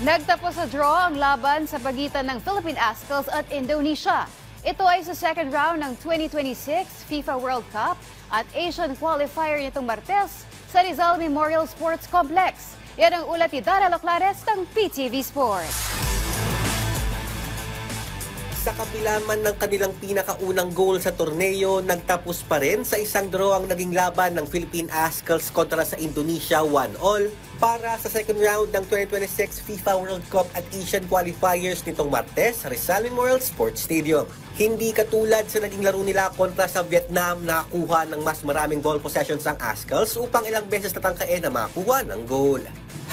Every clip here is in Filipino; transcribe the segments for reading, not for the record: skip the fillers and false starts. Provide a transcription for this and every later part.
Nagtapos sa draw ang laban sa pagitan ng Philippine Ascals at Indonesia. Ito ay sa second round ng 2026 FIFA World Cup at Asian qualifier nitong Martes sa Rizal Memorial Sports Complex. Yan ang ulat ni Dara Loclares ng PTV Sports. Sa kabila man ng kanilang pinakaunang goal sa torneo, nagtapos pa rin sa isang draw ang naging laban ng Philippine Ascals kontra sa Indonesia 1-all para sa second round ng 2026 FIFA World Cup at Asian qualifiers nitong Martes sa Rizal Memorial Sports Stadium. Hindi katulad sa naging laro nila kontra sa Vietnam na nakakuha ng mas maraming ball possessions ang Ascals upang ilang beses natangkain na makakuha ng goal.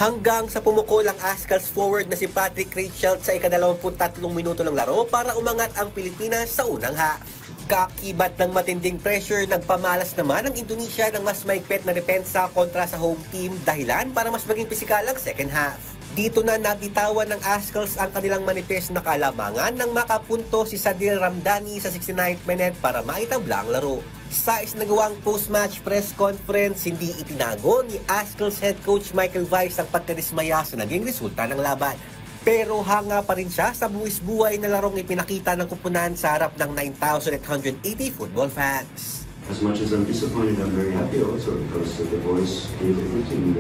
Hanggang sa pumukol ang Ascals forward na si Patrick Reichelt sa ika-23 minuto ng laro para umangat ang Pilipinas sa unang half. Kakibat ng matinding pressure, nagpamalas naman ang Indonesia ng mas maigpit na depensa kontra sa home team dahilan para mas maging pisikal ang second half. Dito na nabitawan ng Ascals ang kanilang manifest na kalamangan nang makapunto si Sadil Ramdani sa 69th minute para maitabla ang laro. Sa isinagawang post-match press conference, hindi itinago ni Ascals head coach Michael Weiss ang pagkadismaya sa naging resulta ng laban. Pero hanga pa rin siya sa buwis-buhay na larong ipinakita ng kupunan sa harap ng 9,880 football fans. As much as I'm disappointed, I'm very happy also because the boys gave everything.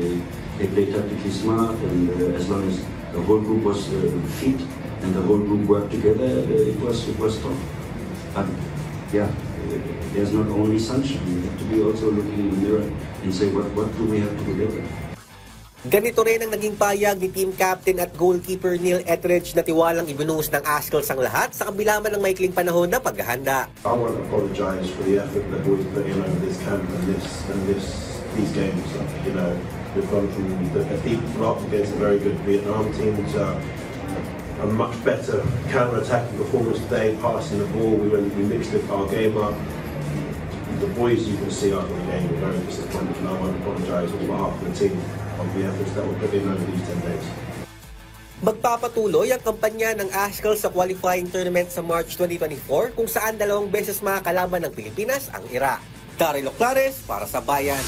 They played tactically smart, and as long as the whole group was fit and the whole group worked together, it was tough. But yeah, there's not only sunshine. We have to be also looking in the mirror and say what do we have to do better. Ganito rin ang naging payag ni team captain at goalkeeper Neil Etheridge na tiwalang ibinuhos ng Ascals ang lahat sa kabila man ng maikling panahon na paghahanda. I want to apologize for the effort that we've put in over this camp and these games. You know, we've gone from a deep block against a very good Vietnam team to a much better counter-attacking performance today, passing the ball. We mixed our game up. The boys, you can see after the game, were very disappointed, and I want to apologize on behalf of the team of the efforts that were put in over these 10 days. Magpapatuloy ang kampanya ng Ascals sa qualifying tournament sa March 2024 kung saan 2 beses makakalaban ng Pilipinas ang Iraq. Daryl Loclares para sa Bayan.